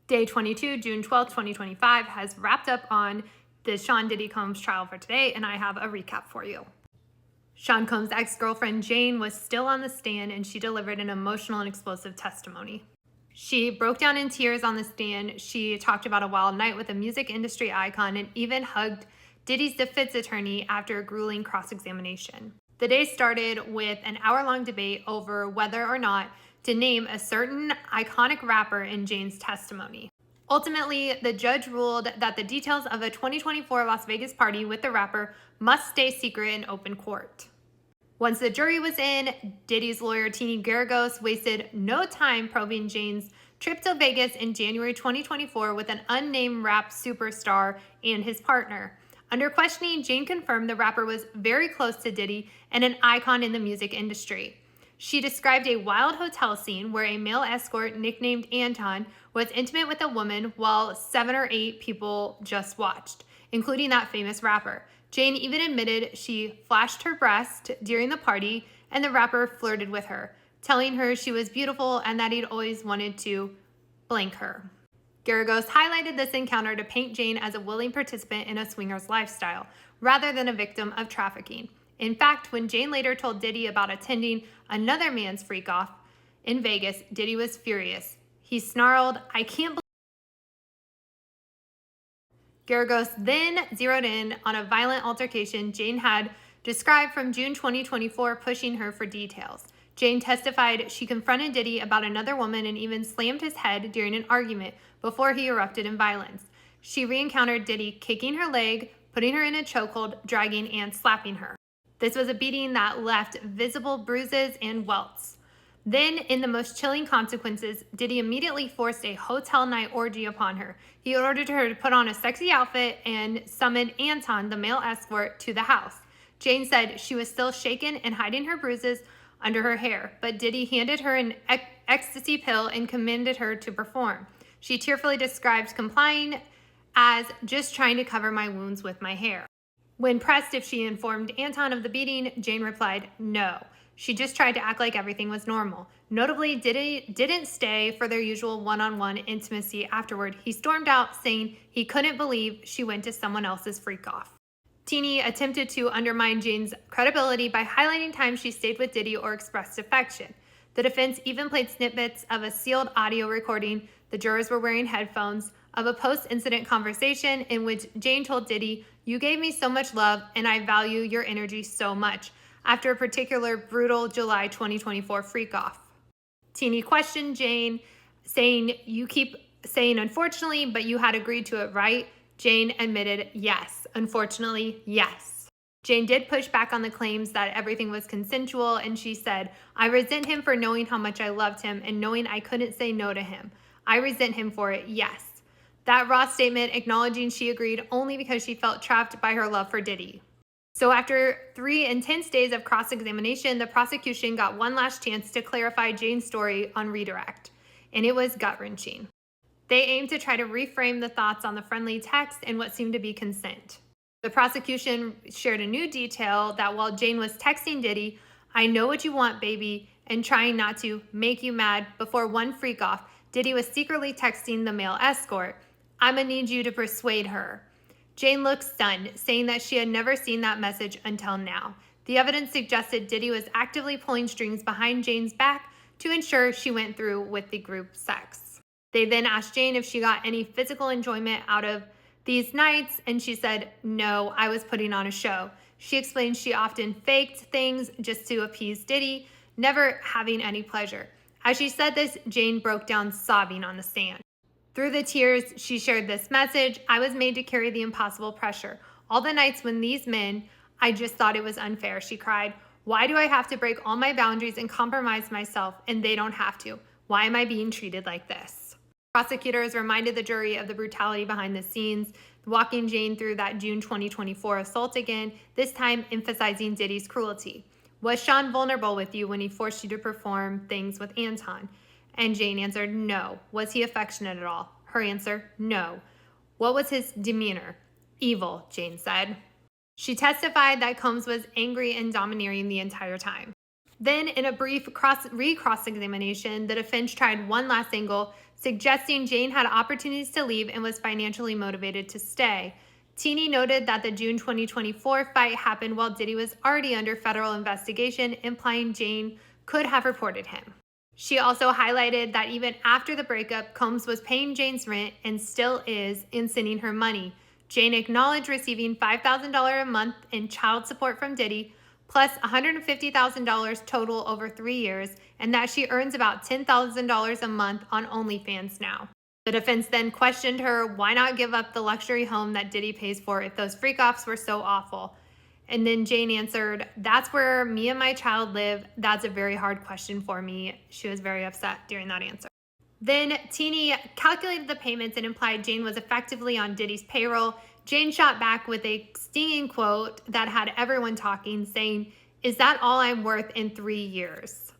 Day 22, June 12th, 2025 has wrapped up on the Sean Diddy Combs trial for today, and I have a recap for you. Sean Combs' ex-girlfriend Jane was still on the stand, and she delivered an emotional and explosive testimony. She broke down in tears on the stand. She talked about a wild night with a music industry icon and even hugged Diddy's defense attorney after a grueling cross-examination. The day started with an hour-long debate over whether or not to name a certain iconic rapper in Jane's testimony. Ultimately, the judge ruled that the details of a 2024 Las Vegas party with the rapper must stay secret in open court. Once the jury was in, Diddy's lawyer Tini Garagos wasted no time probing Jane's trip to Vegas in January 2024 with an unnamed rap superstar and his partner. Under questioning, Jane confirmed the rapper was very close to Diddy and an icon in the music industry. She described a wild hotel scene where a male escort nicknamed Anton was intimate with a woman while 7 or 8 people just watched, including that famous rapper. Jane even admitted she flashed her breast during the party and the rapper flirted with her, telling her she was beautiful and that he'd always wanted to blank her. Garagos highlighted this encounter to paint Jane as a willing participant in a swinger's lifestyle, rather than a victim of trafficking. In fact, when Jane later told Diddy about attending another man's freak-off in Vegas, Diddy was furious. He snarled, "I can't believe..." Garagos then zeroed in on a violent altercation Jane had described from June 2024, pushing her for details. Jane testified she confronted Diddy about another woman and even slammed his head during an argument before he erupted in violence. She re-encountered Diddy kicking her leg, putting her in a chokehold, dragging and slapping her. This was a beating that left visible bruises and welts. Then, in the most chilling consequences, Diddy immediately forced a hotel night orgy upon her. He ordered her to put on a sexy outfit and summoned Anton, the male escort, to the house. Jane said she was still shaken and hiding her bruises under her hair, but Diddy handed her an ecstasy pill and commanded her to perform. She tearfully described complying as just trying to cover my wounds with my hair. When pressed if she informed Anton of the beating, Jane replied, "No. She just tried to act like everything was normal." Notably, Diddy didn't stay for their usual one-on-one intimacy afterward. He stormed out, saying he couldn't believe she went to someone else's freak-off. Tini attempted to undermine Jane's credibility by highlighting times she stayed with Diddy or expressed affection. The defense even played snippets of a sealed audio recording, the jurors were wearing headphones, of a post-incident conversation in which Jane told Diddy, "You gave me so much love and I value your energy so much," after a particular brutal July 2024 freak-off. Tini questioned Jane, saying, "You keep saying unfortunately, but you had agreed to it, right?" Jane admitted, "Yes, unfortunately, yes." Jane did push back on the claims that everything was consensual, and she said, "I resent him for knowing how much I loved him and knowing I couldn't say no to him. I resent him for it, yes." That raw statement acknowledging she agreed only because she felt trapped by her love for Diddy. So after 3 intense days of cross-examination, the prosecution got one last chance to clarify Jane's story on redirect, and it was gut-wrenching. They aimed to try to reframe the thoughts on the friendly text and what seemed to be consent. The prosecution shared a new detail that while Jane was texting Diddy, "I know what you want, baby," and trying not to make you mad before one freak-off, Diddy was secretly texting the male escort, "I'ma need you to persuade her." Jane looked stunned, saying that she had never seen that message until now. The evidence suggested Diddy was actively pulling strings behind Jane's back to ensure she went through with the group sex. They then asked Jane if she got any physical enjoyment out of these nights, and she said, "No, I was putting on a show." She explained she often faked things just to appease Diddy, never having any pleasure. As she said this, Jane broke down sobbing on the stand. Through the tears, she shared this message, "I was made to carry the impossible pressure. All the nights when these men, I just thought it was unfair," she cried. "Why do I have to break all my boundaries and compromise myself and they don't have to? Why am I being treated like this?" Prosecutors reminded the jury of the brutality behind the scenes, walking Jane through that June 2024 assault again, this time emphasizing Diddy's cruelty. "Was Sean vulnerable with you when he forced you to perform things with Anton?" And Jane answered, "No." "Was he affectionate at all?" Her answer, "No." "What was his demeanor?" "Evil," Jane said. She testified that Combs was angry and domineering the entire time. Then, in a brief cross-examination, the defense tried one last angle, suggesting Jane had opportunities to leave and was financially motivated to stay. Teeny noted that the June 2024 fight happened while Diddy was already under federal investigation, implying Jane could have reported him. She also highlighted that even after the breakup, Combs was paying Jane's rent and still is, and sending her money. Jane acknowledged receiving $5,000 a month in child support from Diddy, plus $150,000 total over 3 years, and that she earns about $10,000 a month on OnlyFans now. The defense then questioned her, why not give up the luxury home that Diddy pays for if those freak-offs were so awful? And then Jane answered, that's where me and my child live. That's a very hard question for me. She was very upset during that answer. Then Teeny calculated the payments and implied Jane was effectively on Diddy's payroll. Jane shot back with a stinging quote that had everyone talking, saying, is that all I'm worth in 3 years?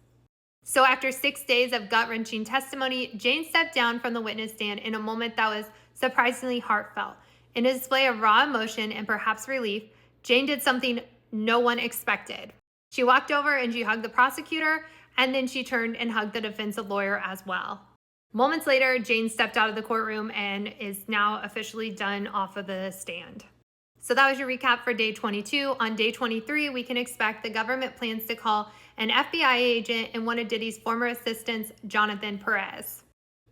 So after 6 days of gut-wrenching testimony, Jane stepped down from the witness stand in a moment that was surprisingly heartfelt. In a display of raw emotion and perhaps relief, Jane did something no one expected. She walked over and she hugged the prosecutor, and then she turned and hugged the defense lawyer as well. Moments later, Jane stepped out of the courtroom and is now officially done off of the stand. So that was your recap for day 22. On day 23, we can expect the government plans to call an FBI agent and one of Diddy's former assistants, Jonathan Perez.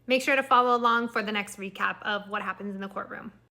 Make sure to follow along for the next recap of what happens in the courtroom.